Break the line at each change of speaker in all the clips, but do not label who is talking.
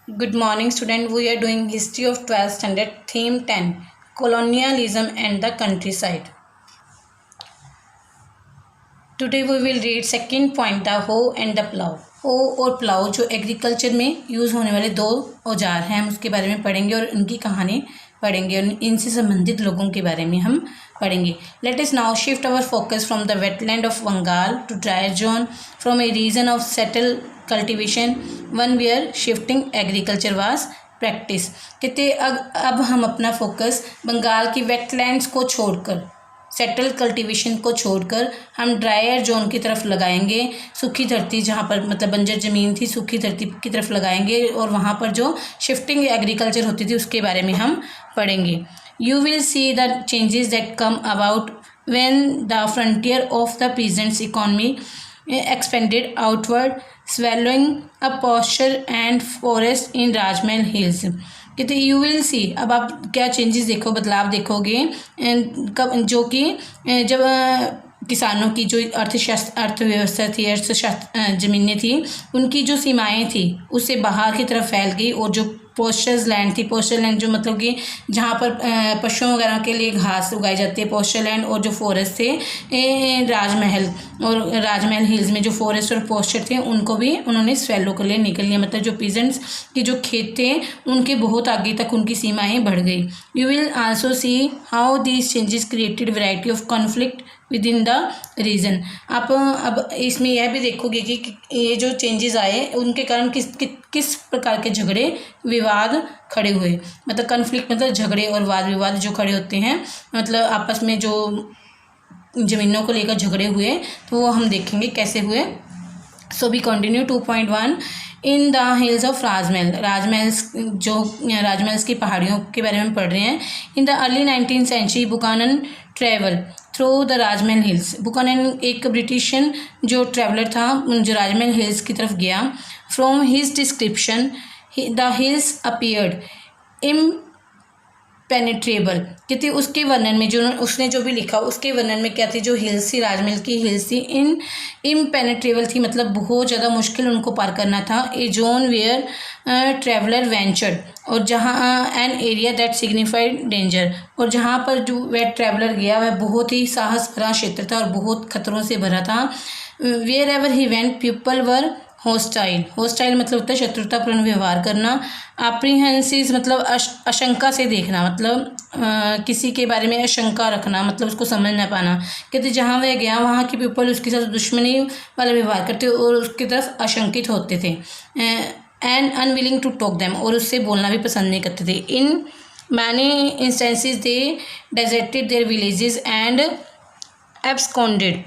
Good morning, student. We are doing history of 12th standard, theme 10, colonialism and the countryside. Today we will read second point, the hoe and the plow. हो और plough जो agriculture में use होने वाले दो औजार हैं, हम उसके बारे में पढ़ेंगे और उनकी कहानी पढ़ेंगे और इनसे संबंधित लोगों के बारे में हम पढ़ेंगे. Let us now shift our focus from the wetland of Bengal to dry zone from a region of settle cultivation one where shifting agriculture was practice. कहते अब हम अपना फोकस बंगाल की वेटलैंड्स को छोड़कर, सेटल कल्टीवेशन को छोड़कर हम ड्रायर जोन की तरफ लगाएंगे. सूखी धरती जहाँ पर मतलब बंजर ज़मीन थी, सूखी धरती की तरफ लगाएंगे और वहाँ पर जो शिफ्टिंग एग्रीकल्चर होती थी उसके बारे में हम पढ़ेंगे. You will see the changes that come about when the frontier of the peasants economy expanded outward, swallowing up pasture and forest in Rajmahal hills. कहते यू विल सी, अब आप क्या चेंजेस देखो, बदलाव देखोगे कब, जो कि जब किसानों की जो अर्थव्यवस्था थी, ज़मीनें थी, उनकी जो सीमाएं थी उससे बाहर की तरफ फैल गई और जो पोस्चर लैंड थी, पोस्चर लैंड जो मतलब कि जहाँ पर पशुओं वगैरह के लिए घास उगाई जाती है, पोस्चर लैंड, और जो फॉरेस्ट थे राजमहल और राजमहल हिल्स में जो फॉरेस्ट और पोस्चर थे उनको भी उन्होंने स्वेलो कर लिया, निकल लिया. मतलब जो पीजेंट्स के जो खेत थे उनके बहुत आगे तक उनकी सीमाएँ बढ़ गई. You will also see how these changes created variety of conflict within the region. आप अब इसमें यह भी देखोगे कि ये जो चेंजेस आए उनके कारण किस प्रकार के झगड़े विवाद खड़े हुए. मतलब कन्फ्लिक्ट मतलब झगड़े और वाद विवाद जो खड़े होते हैं, मतलब आपस में जो ज़मीनों को लेकर झगड़े हुए, तो वो हम देखेंगे कैसे हुए. So we continue 2.1 in the hills of Rajmahal की पहाड़ियों के बारे में पढ़ रहे हैं. In the early 19th century Buchanan travel through the Rajmahal hills. Buchanan एक ब्रिटिशियन जो ट्रैवलर था जो राजमहल हिल्स की तरफ गया. From his description the hills appeared impenetrable. कहते उसके वर्णन में जो उसने जो भी लिखा उसके वर्णन में क्या थी, जो हिल्स थी, राजमहल की हिल्स थी, इम्पेनेट्रेबल थी, मतलब बहुत ज़्यादा मुश्किल उनको पार करना था. ए जोन वेयर ट्रेवलर वेंचर्ड, और जहाँ an area that signified danger, और जहाँ पर जो वह ट्रैवलर गया वह बहुत ही साहस भरा क्षेत्र था और बहुत खतरों से भरा था. Wherever he went people were hostile. Hostile मतलब होता है शत्रुतापूर्ण व्यवहार करना. अप्रीहेंसिव मतलब आशंका से देखना, मतलब किसी के बारे में आशंका रखना, मतलब उसको समझ ना पाना. कहते जहाँ वह गया वहाँ के पीपल उसके साथ दुश्मनी वाला व्यवहार करते और उसकी तरफ आशंकित होते थे. And unwilling to talk them, और उससे बोलना भी पसंद नहीं करते थे. In many instances they deserted their villages and absconded.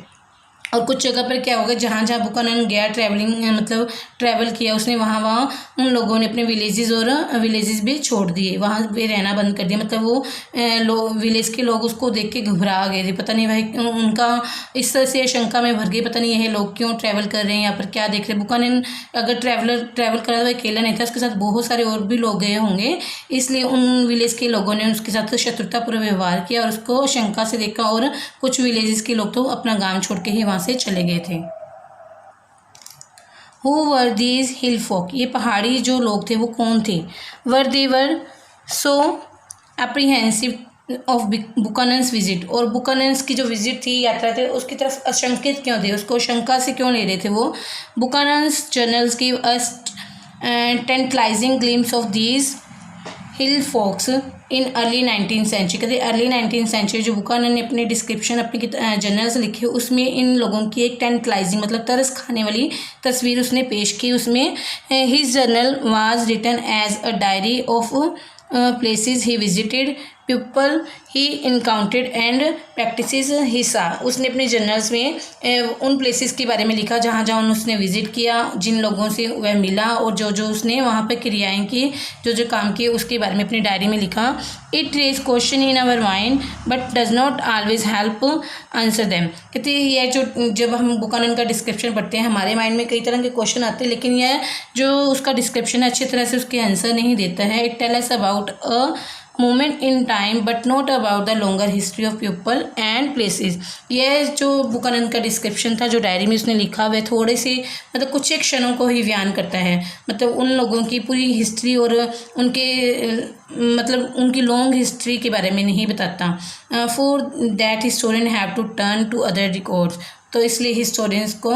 और कुछ जगह पर क्या होगा, जहाँ जहाँ बुकानन गया मतलब ट्रैवल किया उसने, वहाँ उन लोगों ने अपने विलेजेस भी छोड़ दिए, वहाँ पे रहना बंद कर दिया. मतलब वो विलेज के लोग उसको देख के घबरा गए थे, पता नहीं भाई उनका इस तरह से शंका में भर गई, पता नहीं यह लोग क्यों ट्रैवल कर रहे हैं, यहाँ पर क्या देख रहे हैं. बुकानन अगर ट्रैवल कर रहा था, अकेला नहीं था, उसके साथ बहुत सारे और भी लोग गए होंगे, इसलिए उन विलेज के लोगों ने उसके साथ शत्रुतापूर्ण व्यवहार किया और उसको शंका से देखा, और कुछ विलेजेस के लोग तो अपना गाँव छोड़ के ही वहाँ से चले गए थे. Who were these hill folk? ये पहाड़ी जो लोग थे वो कौन थे. They were so apprehensive of Buchanan's visit, और बुकानन्स की जो विजिट थी, यात्रा थी, उसकी तरफ आशंकित क्यों थे, उसको शंका से क्यों ले रहे थे वो. Buchanan's journals give us tantalizing glimpse of these hill folks in early 19th century. कहते अर्ली 19th सेंचुरी जो बुकानन ने अपनी डिस्क्रिप्शन अपनी जर्नल्स लिखे उसमें इन लोगों की एक टेंटलाइजिंग मतलब तरस खाने वाली तस्वीर उसने पेश की. उसमें his journal was written as a diary of places he visited, people he encountered and practices he saw. उसने अपने जर्नल्स में उन प्लेसेस के बारे में लिखा जहाँ जहाँ उसने विज़िट किया, जिन लोगों से वह मिला और जो उसने वहाँ पर क्रियाएं की, जो काम किए उसके बारे में अपनी डायरी में लिखा. It raise question in our mind but does not always help answer them. कहते यह जब हम बुकानन का डिस्क्रिप्शन पढ़ते हैं हमारे माइंड में कई तरह के क्वेश्चन आते हैं, लेकिन यह जो उसका डिस्क्रिप्शन अच्छी तरह से उसके आंसर नहीं देता है. It tell us about a moment in time but not about the longer history of people and places. यह जो बुकानन का डिस्क्रिप्शन था जो डायरी में उसने लिखा वह थोड़े से मतलब कुछ एक क्षणों को ही बयान करता है, मतलब उन लोगों की पूरी हिस्ट्री और उनके मतलब उनकी लॉन्ग हिस्ट्री के बारे में नहीं बताता। For that historian have to turn to other records, तो इसलिए हिस्टोरियंस को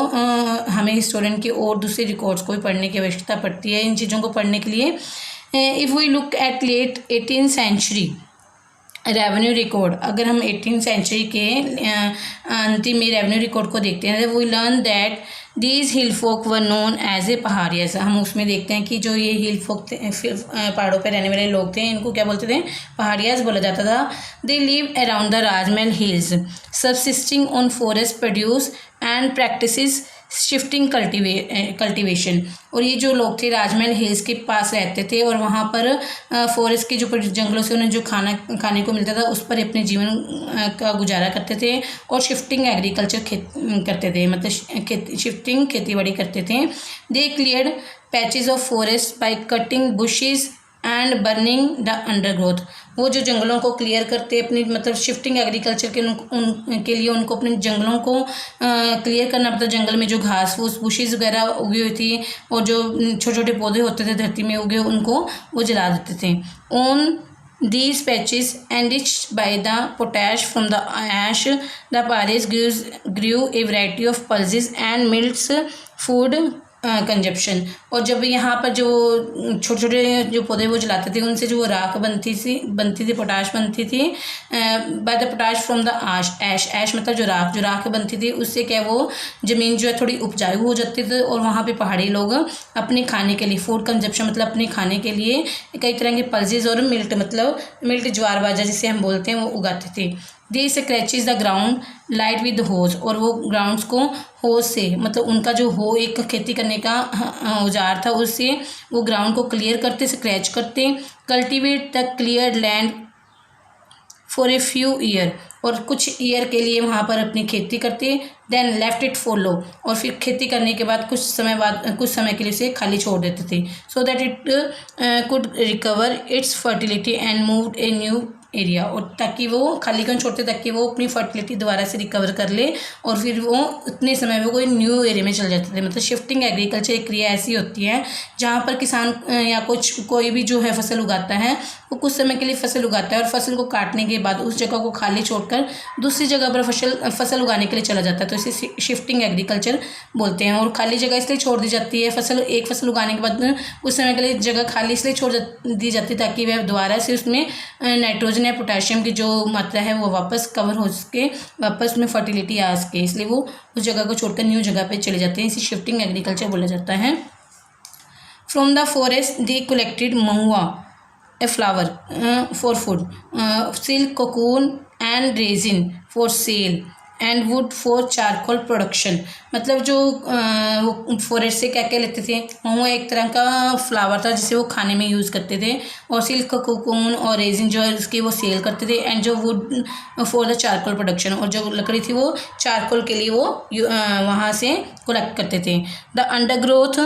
हमें हिस्टोरियन के और दूसरे रिकॉर्ड्स को भी पढ़ने की आवश्यकता पड़ती है इन चीज़ों को पढ़ने के लिए। If we look at late 18th century revenue record, अगर हम 18th सेंचुरी के अंतिम में रेवेन्यू रिकॉर्ड को देखते हैं, we learn that these hill folk were known as a Paharias. हम उसमें देखते हैं कि जो ये हिल फोक थे, पहाड़ों पर रहने वाले लोग थे, इनको क्या बोलते थे? पहाड़ियास बोला जाता था। They live around the Rajmahal hills subsisting on forest produce and practices shifting cultivation. और ये जो लोग थे राजमहल हिल्स के पास रहते थे और वहाँ पर फॉरेस्ट के जो जंगलों से उन्हें जो खाने को मिलता था उस पर अपने जीवन का गुजारा करते थे और शिफ्टिंग एग्रीकल्चर करते थे, मतलब शिफ्टिंग खेतीबाड़ी करते थे। They cleared patches of forest by cutting bushes and burning the undergrowth. वो जो जंगलों को क्लियर करते अपनी मतलब शिफ्टिंग एग्रीकल्चर के उनके लिए उनको अपने जंगलों को क्लियर करना पड़ता। जंगल में जो घास फूस बुशेस वगैरह उगी हुई थी और जो छोटे छोटे पौधे होते थे धरती में उगे उनको वो जला देते थे। On these patches enriched by the potash from the ash, the paris grew a variety of pulses and mills food consumption. और जब यहाँ पर जो छोटे छोटे जो पौधे वो जलाते थे उनसे जो राख बनती थी पोटाश बनती थी by the potash from the ash मतलब जो राख बनती थी उससे क्या वो ज़मीन जो है थोड़ी उपजाऊ हो जाती थी और वहाँ पे पहाड़ी लोग अपने खाने के लिए फूड कंजप्शन मतलब अपने खाने के लिए कई तरह के पल्सेस और मिल्ट ज्वार बाजरा जिसे हम बोलते हैं वो उगाते थे। They scratches the ground light with hoes, और वो ग्राउंड्स को होज से मतलब उनका जो हो एक खेती करने का औजार था उससे वो ग्राउंड को क्लियर करते स्क्रैच करते। Cultivate the clear land for a few year, और कुछ ईयर के लिए वहाँ पर अपनी खेती करते। देन लेफ्ट इट फॉलो, और फिर खेती करने के बाद कुछ समय के लिए इसे खाली छोड़ देते थे। So that it could recover it's fertility and move a new area, और ताकि वो खाली क्यों छोड़ते ताकि वो अपनी फर्टिलिटी दोबारा से रिकवर कर ले और फिर वो उतने समय में कोई न्यू एरिया में चल जाते थे। मतलब शिफ्टिंग एग्रीकल्चर एक क्रिया ऐसी होती है जहाँ पर किसान या कोई भी जो है फसल उगाता है वो कुछ समय के लिए फसल उगाता है और फसल को काटने के बाद उस जगह को खाली छोड़कर दूसरी जगह पर फसल उगाने के लिए चला जाता है, तो इसे शिफ्टिंग एग्रीकल्चर बोलते हैं। और खाली जगह इसलिए छोड़ दी जाती है एक फसल उगाने के बाद उस समय के लिए जगह खाली इसलिए छोड़ दी जाती है ताकि वह दोबारा से उसमें नाइट्रोजन या पोटेशियम की जो मात्रा है वो वापस कवर हो सके, वापस में फर्टिलिटी आ सके, इसलिए वो उस जगह को छोड़कर न्यू जगह पे चले जाते हैं। इसे शिफ्टिंग एग्रीकल्चर बोला जाता है। From the forest they collected Mahua a flower for food, silk cocoon and resin for sale and would for charcoal production. मतलब जो फॉरेस्ट से क्या क्या लेते थे, वो एक तरह का फ्लावर था जिसे वो खाने में यूज़ करते थे, और सिल्क कोकून और रेजिन जो है उसके वो सेल करते थे, एंड जो would for the charcoal production, और जो लकड़ी थी वो चारकोल के लिए वो वहाँ से कलेक्ट करते थे। The undergrowth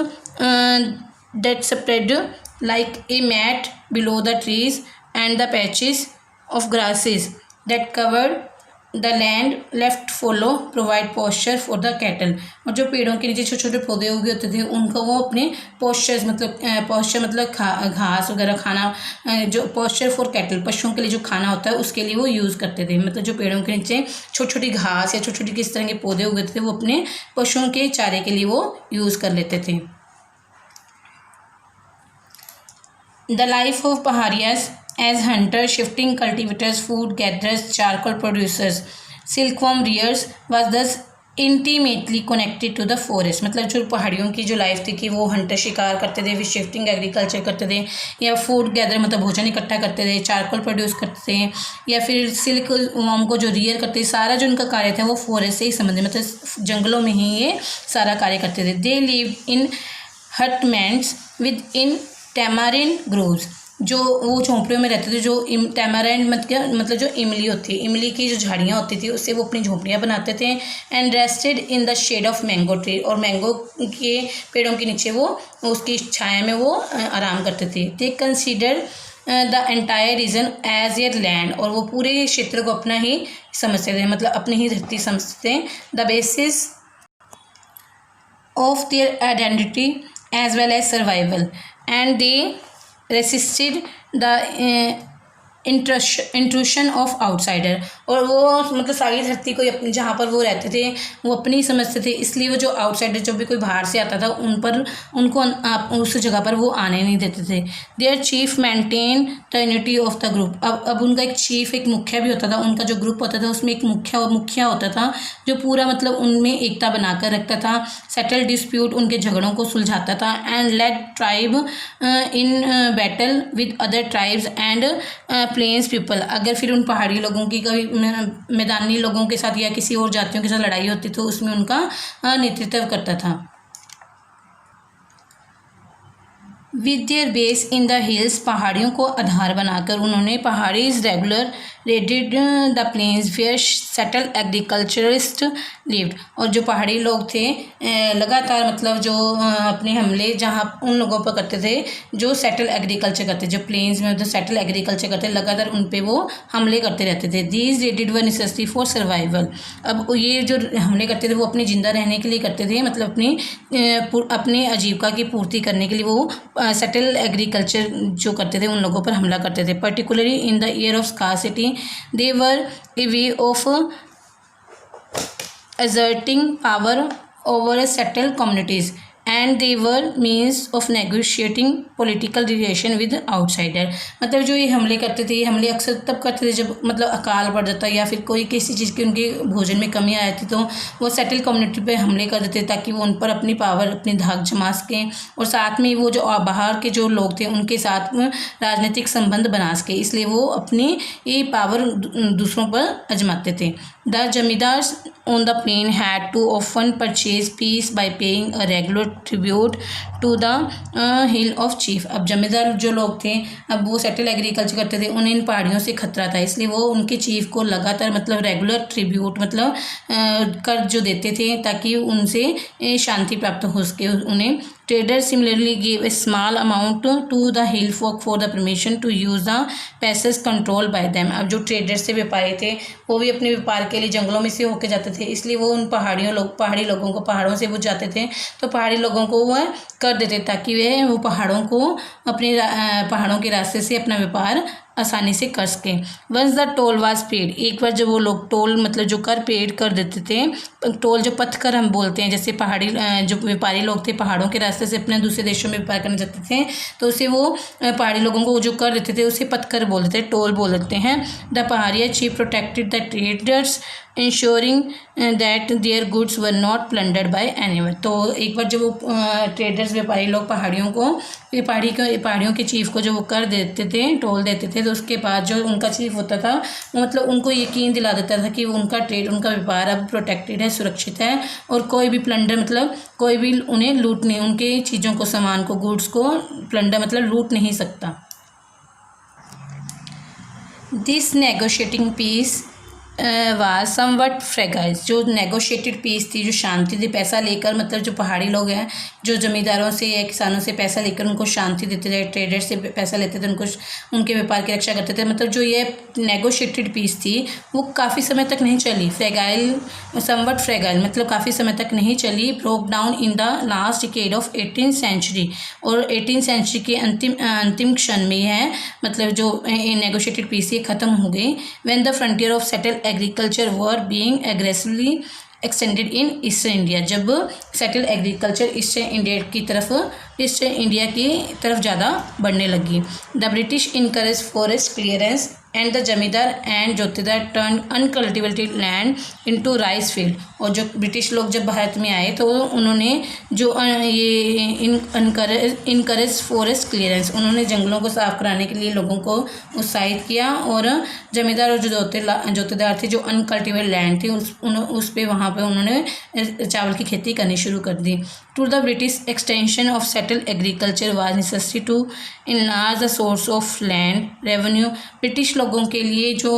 that spread like a mat below the trees and the patches of grasses that covered the land left fallow provide pasture for the cattle. और जो पेड़ों के नीचे छोटे छोटे पौधे उगे होते थे उनको वो अपने पॉस्चर मतलब घास वगैरह खाना, जो पॉस्चर फॉर कैटल पशुओं के लिए जो खाना होता है उसके लिए वो यूज़ करते थे। मतलब जो पेड़ों के नीचे छोटी छोटी घास या छोटी छोटी किस तरह के पौधे उगे थे वो अपने पशुओं के चारे के लिए वो यूज़ कर लेते थे। The life of Paharias as hunters, shifting cultivators, food gatherers, charcoal producers, silkworm rearers was thus intimately connected to the forest। मतलब जो पहाड़ियों की जो लाइफ थी कि वो हंटर शिकार करते थे, फिर शिफ्टिंग एग्रीकल्चर करते थे, या फूड गैदर मतलब भोजन इकट्ठा करते थे, चारकोल प्रोड्यूस करते थे, या फिर सिल्क वॉर्म को जो रियर करते थे, सारा जो उनका कार्य था वो फॉरेस्ट से ही संबंधित मतलब जंगलों में ही ये सारा कार्य करते थे। They live in hutments within tamarind groves, जो वो झोंपड़ियों में रहते थे, जो टैमारिन मतलब जो इमली होती है, इमली की जो झाड़ियाँ होती थी उससे वो अपनी झोंपड़ियाँ बनाते थे। And rested in the shade of mango tree, और मैंगो के पेड़ों के नीचे वो उसकी छाया में वो आराम करते थे। They consider the entire region as their land, और वो पूरे क्षेत्र को अपना ही समझते थे, मतलब अपनी ही धरती समझते हैं। The basis of their identity as well as survival, and they resisted the intrusion of outsider, और वो मतलब सारी धरती को अपनी जहाँ पर वो रहते थे वो अपनी समझते थे, इसलिए वो जो आउटसाइडर जो भी कोई बाहर से आता था उनको उस जगह पर वो आने नहीं देते थे। Their chief maintain the unity of the group, अब उनका एक चीफ एक मुखिया भी होता था, उनका जो ग्रुप होता था उसमें एक मुखिया होता था जो पूरा मतलब उनमें एकता बनाकर रखता था। सेटल डिस्प्यूट, उनके झगड़ों को सुलझाता था। And led tribe in battle with other tribes and plains people, अगर फिर उन पहाड़ी लोगों की कभी मैदानी लोगों के साथ या किसी और जातियों के साथ लड़ाई होती तो उसमें उनका नेतृत्व करता था। With their base in the hills, पहाड़ियों को आधार बनाकर उन्होंने Paharis regular raided the plains where settle agriculturist lived, और जो पहाड़ी लोग थे लगातार मतलब जो अपने हमले जहाँ उन लोगों पर करते थे जो सेटल एग्रीकल्चर करते, जो प्लेन्स में जो सेटल एग्रीकल्चर करते लगातार उन पे वो हमले करते रहते थे। These raided were necessary for survival, अब ये जो हमले करते थे वो अपने ज़िंदा रहने के लिए करते थे, मतलब अपनी आजीविका की पूर्ति करने के लिए वो सेटल एग्रीकल्चर जो करते थे उन लोगों पर हमला करते थे। Particularly in the year of scarcity they were a way of asserting power over settled communities, and they were means of negotiating political relation with outsider, मतलब जो ये हमले करते थे ये हमले अक्सर तब करते थे जब मतलब अकाल पड़ जाता या फिर कोई किसी चीज़ की उनके भोजन में कमी आ जाती तो वो सेटल कम्युनिटी पे हमले कर देते ताकि वो उन पर अपनी पावर अपनी धाक जमा सकें, और साथ में वो जो बाहर के जो लोग थे उनके साथ में राजनीतिक संबंध बना सके, इसलिए वो अपनी ये पावर दूसरों पर आजमाते थे। The zamindars on the plain had to often purchase peace by paying a regular tribute to the hill of chief, अब जमींदार जो लोग थे अब वो सेटल एग्रीकल्चर करते थे, उन्हें इन पहाड़ियों से खतरा था, इसलिए वो उनके चीफ को लगातार मतलब रेगुलर ट्रिब्यूट मतलब कर्ज जो देते थे ताकि उनसे शांति प्राप्त हो सके उन्हें। Traders similarly gave a small amount to the hill folk for the permission to use the passes controlled by them, अब जो ट्रेडर्स से व्यापारी थे वो भी अपने व्यापार के लिए जंगलों में से होके जाते थे, इसलिए वो उन पहाड़ी लोगों को पहाड़ों से वो जाते थे तो पहाड़ी लोगों को वह कर देते ताकि वो पहाड़ों को अपने पहाड़ों के रास्ते से अपना व्यापार आसानी से कर सकें। Once the toll was paid, एक बार जब वो लोग टोल मतलब जो कर पेड कर देते थे, टोल जो पथकर हम बोलते हैं, जैसे पहाड़ी जो व्यापारी लोग थे पहाड़ों के रास्ते से अपने दूसरे देशों में व्यापार करने जाते थे तो उसे वो पहाड़ी लोगों को जो कर देते थे उसे पथकर बोल देते टोल बोल देते हैं। The Paharia chief protected the traders ensuring that their goods were not plundered by anyone, तो एक बार जब वो ट्रेडर्स व्यापारी लोग पहाड़ियों के चीफ को जो वो कर देते थे टोल देते थे तो उसके बाद जो उनका चीफ होता था वो मतलब उनको यकीन दिला देता था कि उनका ट्रेड उनका व्यापार अब प्रोटेक्टेड है, सुरक्षित है, और कोई भी प्लंडर मतलब कोई भी उन्हें लूट नहीं, उनके चीज़ों को सामान को गुड्स को प्लंडर मतलब लूट नहीं सकता। This negotiating piece was somewhat fragile, जो नेगोशिएटेड पीस थी जो शांति थी, पैसा लेकर मतलब जो पहाड़ी लोग हैं जो ज़मींदारों से या किसानों से पैसा लेकर उनको शांति देते थे, ट्रेडर से पैसा लेते थे उनको उनके व्यापार की रक्षा करते थे, मतलब जो ये नेगोशिएटेड पीस थी वो काफ़ी समय तक नहीं चली। फ्रेगाइल समवट फ्रेगाइल मतलब काफ़ी समय तक नहीं चली। Broke down in the last decade of 18th century, और 18th सेंचुरी के अंतिम क्षण में है मतलब जो नेगोशिएटेड पीस ये ख़त्म हो गई। When the frontier of settle agriculture were being aggressively extended in eastern India, जब सेटल एग्रीकल्चर ईस्टर्न इंडिया की तरफ ज़्यादा बढ़ने लगी। The British encourage forest clearance and the zamindar and jotedar turn uncultivated land into rice field, और जो British लोग जब भारत में आए तो उन्होंने जो ये इनकरेज फॉरेस्ट क्लियरेंस, उन्होंने जंगलों को साफ कराने के लिए लोगों को उत्साहित किया, और जमींदार और जो जोतेदार थे जो अनकल्टिवेटेड लैंड थी उस पे वहाँ पे उन्होंने चावल की खेती करनी शुरू कर दी। To the British, extension of settled agriculture was necessary to enlarge the source of land revenue. British लोगों के लिए जो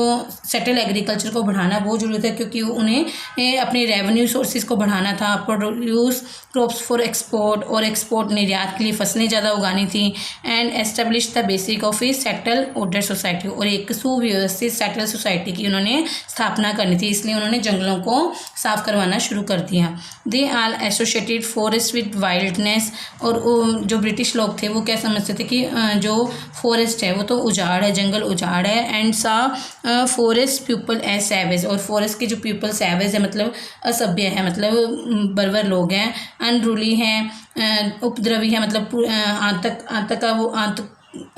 सेटल एग्रीकल्चर को बढ़ाना बहुत ज़रूरी था, क्योंकि उन्हें अपने रेवेन्यू सोर्सेज को बढ़ाना था, प्रोड्यूस क्रॉप्स फॉर एक्सपोर्ट, और एक्सपोर्ट निर्यात के लिए फसलें ज़्यादा उगानी थी, and establish the basic of A settle order society, और एक सुव्यवस्थित सेटल सोसाइटी की उन्होंने स्थापना करनी थी, इसलिए उन्होंने जंगलों को साफ करवाना शुरू कर दिया. They are associated forest with wildness, और जो ब्रिटिश लोग थे वो क्या समझते थे कि जो फॉरेस्ट है वो तो उजाड़ है, जंगल उजाड़ है, एंड सा फॉरेस्ट पीपल एज सैवेज, और फॉरेस्ट के जो पीपल सैवेज है मतलब असभ्य है, मतलब बर्बर लोग हैं, अनरूली हैं, उपद्रवी है, मतलब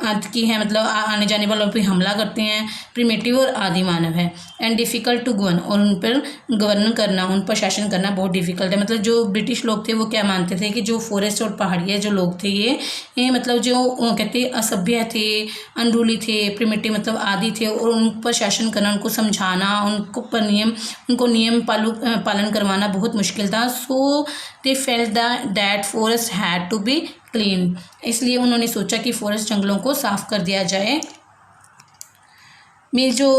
आतंकी है, मतलब आने जाने वालों पर हमला करते हैं, प्रिमेटिव और आदि मानव है, एंड डिफ़िकल्ट टू गवर्न, और उन पर गवर्न करना, उन पर शासन करना बहुत डिफ़िकल्ट है. मतलब जो ब्रिटिश लोग थे वो क्या मानते थे कि जो फॉरेस्ट और पहाड़िया जो लोग थे ये मतलब जो कहते असभ्य थे, अनरूली थे, प्रिमेटिव मतलब आदि थे, और उन पर शासन करना, उनको समझाना, उनको नियम पालन करवाना बहुत मुश्किल था. So they felt that forest had to be clean, इसलिए उन्होंने सोचा कि फॉरेस्ट जंगलों को साफ कर दिया जाए. जो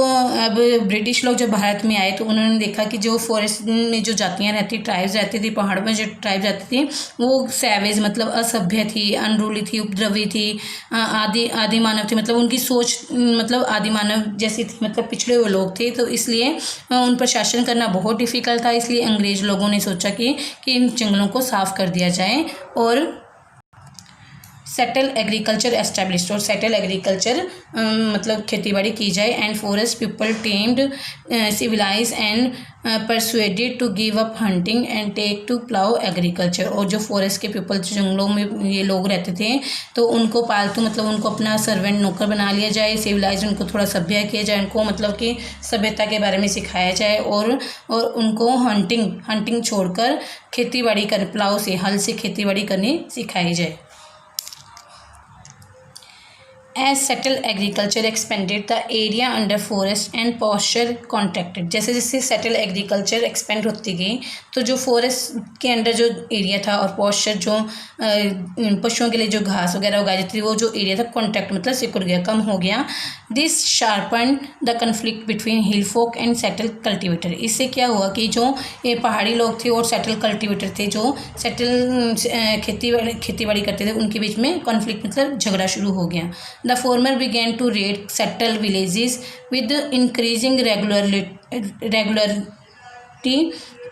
अब ब्रिटिश लोग जब भारत में आए तो उन्होंने देखा कि जो फॉरेस्ट में जो जातियाँ रहती, ट्राइब्स रहती थी, पहाड़ों में जो ट्राइब्स रहती थी वो सैवेज मतलब असभ्य थी, अनरूली थी, उपद्रवी थी, आदि मानव थी, मतलब उनकी सोच मतलब आदि मानव जैसी थी, मतलब पिछड़े हुए लोग थे, तो इसलिए उन पर शासन करना बहुत डिफ़िकल्ट था. इसलिए अंग्रेज़ लोगों ने सोचा कि इन जंगलों को साफ कर दिया जाए और सेटल एग्रीकल्चर एस्टेब्लिश्ड, और सेटल एग्रीकल्चर मतलब खेतीबाड़ी की जाए, and forest people tamed civilise and persuaded to give up hunting and take to plough agriculture. और जो फॉरेस्ट के पीपल जंगलों में ये लोग रहते थे तो उनको पालतू मतलब उनको अपना सर्वेंट नौकर बना लिया जाए, सिविलाइज उनको थोड़ा सभ्य किया जाए, उनको मतलब कि सभ्यता के बारे में सिखाया जाए, और उनको हंटिंग छोड़कर खेतीबाड़ी कर प्लाउ से हल से खेतीबाड़ी करनी सिखाई जाए. As settled agriculture expanded, the area under forest and pasture contracted. जैसे जैसे सेटल एग्रीकल्चर एक्सपेंड होती गई तो जो फॉरेस्ट के अंडर जो एरिया था और पॉस्चर जो पशुओं के लिए जो घास वगैरह उगाई जाती थी वो जो एरिया था कॉन्ट्रैक्ट मतलब सिकुड़ गया, कम हो गया. This sharpen the conflict between hill folk and settle cultivator. इससे क्या हुआ कि जो ये पहाड़ी लोग थे और सेटल कल्टिवेटर थे जो सेटल खेतीबाड़ी करते थे उनके बीच में कॉन्फ्लिक्ट मतलब झगड़ा शुरू हो गया. The former began to raid settled villages with increasing regularity,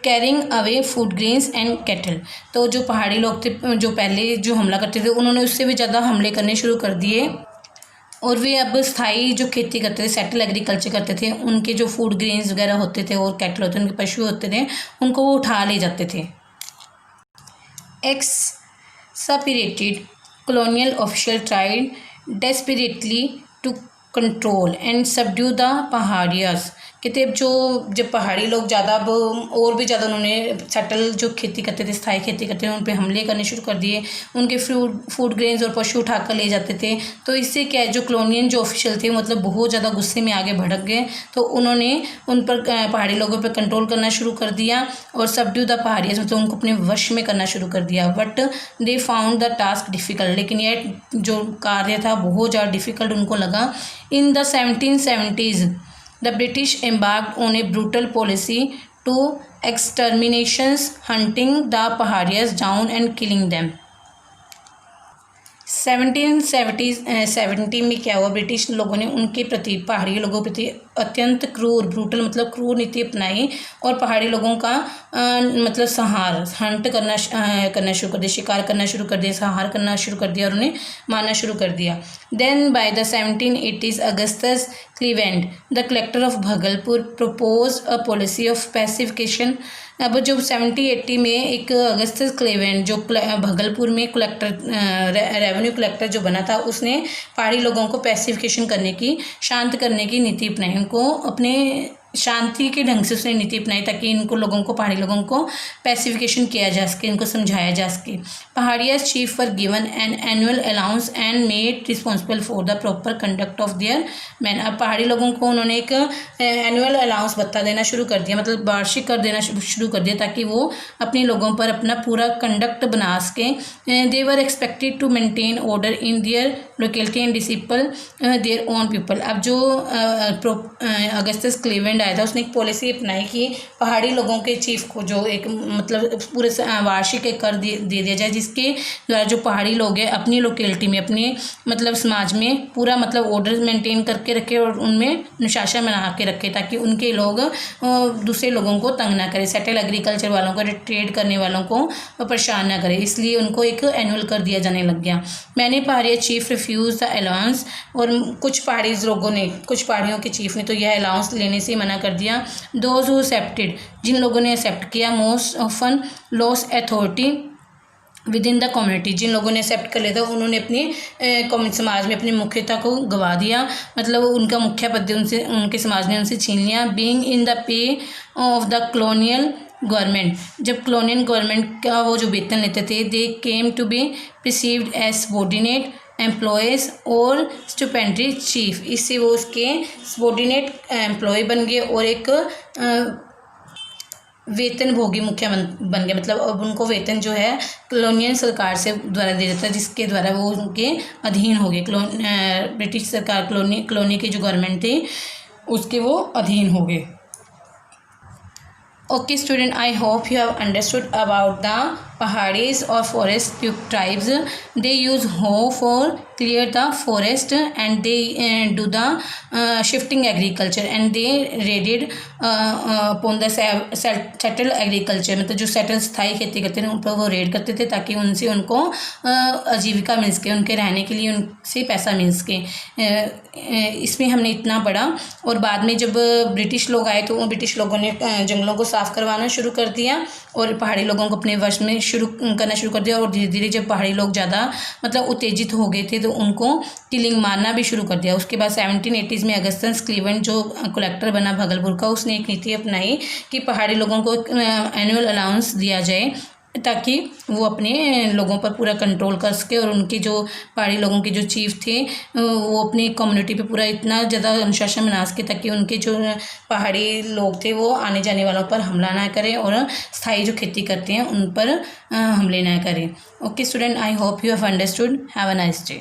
carrying away food grains and cattle. तो जो पहाड़ी लोग थे जो पहले जो हमला करते थे उन्होंने उससे भी ज़्यादा हमले करने शुरू कर दिए, और वे अब स्थायी जो खेती करते थे, सेटल एग्रीकल्चर करते थे, उनके जो फूड ग्रेन्स वगैरह होते थे और कैटल होते थे, उनके पशु होते थे, उनको वो उठा ले जाते थे. Exasperated colonial official tried desperately to control and subdue the पहाड़ियास. कहते अब जब पहाड़ी लोग ज़्यादा अब और भी ज़्यादा उन्होंने सेटल जो खेती करते थे, स्थायी खेती करते थे, उन पे हमले करने शुरू कर दिए, उनके फूड ग्रेन्स और पशु उठा कर ले जाते थे. तो इससे क्या है जो कॉलोनियन जो ऑफिशियल थे मतलब बहुत ज़्यादा गुस्से में आगे भड़क गए, तो उन्होंने उन पर पहाड़ी लोगों पर कंट्रोल करना शुरू कर दिया और सबड्यू द पहाड़ियास मतलब उनको अपने वश में करना शुरू कर दिया. But they found the task difficult, लेकिन यह जो कार्य था बहुत ज़्यादा डिफ़िकल्ट उनको लगा. In the 1770s the British embarked on a brutal policy to exterminations, hunting the pahadiyas down and killing them. 1770 में क्या हुआ, ब्रिटिश लोगों ने उनके प्रति पहाड़ी लोगों के प्रति अत्यंत क्रूर, ब्रूटल मतलब क्रूर नीति अपनाई और पहाड़ी लोगों का मतलब हंट करना शुरू कर दिया, शिकार करना शुरू कर दिया, संहार करना शुरू कर दिया और उन्हें मारना शुरू कर दिया. Then by the 1780s Augustus Cleveland the collector of Bhagalpur propose a policy of pacification. अब जो 1780 में एक अगस्टस क्लीवेंड जो भागलपुर में रेवेन्यू कलेक्टर जो बना था उसने पहाड़ी लोगों को पैसिफिकेशन करने की, शांत करने की नीति अपनाई, उनको अपने शांति के ढंग से उसने नीति अपनाई ताकि इनको लोगों को, पहाड़ी लोगों को पैसिफिकेशन किया जा सके, इनको समझाया जा सके। Paharia chief were given an annual allowance and made responsible for the proper conduct of their man. अब पहाड़ी लोगों को उन्होंने एक एनुअल अलाउंस भत्ता देना शुरू कर दिया, मतलब वार्षिक कर देना शुरू कर दिया ताकि वो अपने लोगों पर अपना पूरा कंडक्ट बना सके। They were expected to maintain order in their locality and discipline their own people. अब जो अगस्टस क्लीवेलैंड आया था, उसने एक पॉलिसी अपनाई कि पहाड़ी लोगों के चीफ को जो एक मतलब पूरे वार्षिक एक कर दे दिया जाए, जिसके द्वारा जो पहाड़ी लोग हैं अपनी लोकेलिटी में, अपने मतलब समाज में पूरा मतलब ऑर्डर मेंटेन करके रखे और उनमें अनुशासन बना के रखे ताकि उनके लोग दूसरे लोगों को तंग ना करें, सेटल एग्रीकल्चर वालों को, ट्रेड करने वालों को परेशान ना करें। इसलिए उनको एक एनुअल कर दिया जाने लग गया। मैंने पहाड़ी चीफ रिफ्यूज द अलाउंस, और कुछ पहाड़ी लोगों ने, कुछ पहाड़ियों के चीफ ने तो यह अलाउंस लेने से मना कर दिया। दोज हु एक्सेप्टेड, जिन लोगों ने एक्सेप्ट किया, most often lost authority within the community, जिन लोगों ने एक्सेप्ट कर लिया था उन्होंने अपनी समाज में अपनी मुख्यता को गवा दिया, मतलब उनका मुखिया पद उनसे, उनके समाज ने उनसे छीन लिया। Being in the pay of the colonial government, जब कॉलोनियल गवर्नमेंट का वो जो वेतन लेते थे, they came to be received as subordinate employees और स्टूपेंडरी चीफ। इससे वो उसके सबॉर्डिनेट एम्प्लॉय बन गए और एक वेतन भोगी मुखिया बन गया। मतलब अब उनको वेतन जो है कॉलोनियल सरकार से द्वारा दे देता है, जिसके द्वारा वो उनके अधीन हो गए। ब्रिटिश सरकार कॉलोनी की जो गवर्नमेंट थी उसके वो अधीन हो गए। Okay student, I hope you have understood about the Pahadis or forest tribes. They use hoe for clear the forest and they do the shifting agriculture and they raided upon the settled agriculture। मतलब जो settle स्थायी खेती करते थे उन पर वो red करते थे ताकि उनसे उनको आजीविका मिल सके, उनके रहने के लिए उनसे पैसा मिल सके। इसमें हमने इतना पढ़ा। और बाद में जब ब्रिटिश लोग आए तो ब्रिटिश लोगों ने जंगलों को साफ़ करवाना शुरू कर दिया और पहाड़ी लोगों को अपने वश में करना शुरू कर दिया। और धीरे धीरे जब पहाड़ी लोग ज़्यादा मतलब उत्तेजित हो गए थे तो उनको किलिंग मारना भी शुरू कर दिया। उसके बाद 1780s में अगस्टस क्लीवेलैंड जो कलेक्टर बना भागलपुर का, उसने एक नीति अपनाई कि पहाड़ी लोगों को एनुअल अलाउंस दिया जाए ताकि वो अपने लोगों पर पूरा कंट्रोल कर सके और उनके जो पहाड़ी लोगों के जो चीफ थे वो अपनी कम्युनिटी पे पूरा इतना ज़्यादा अनुशासन बना सके ताकि उनके जो पहाड़ी लोग थे वो आने जाने वालों पर हमला ना करें और स्थायी जो खेती करते हैं उन पर हमले ना करें। Okay student, I hope you have understood. Have a nice day.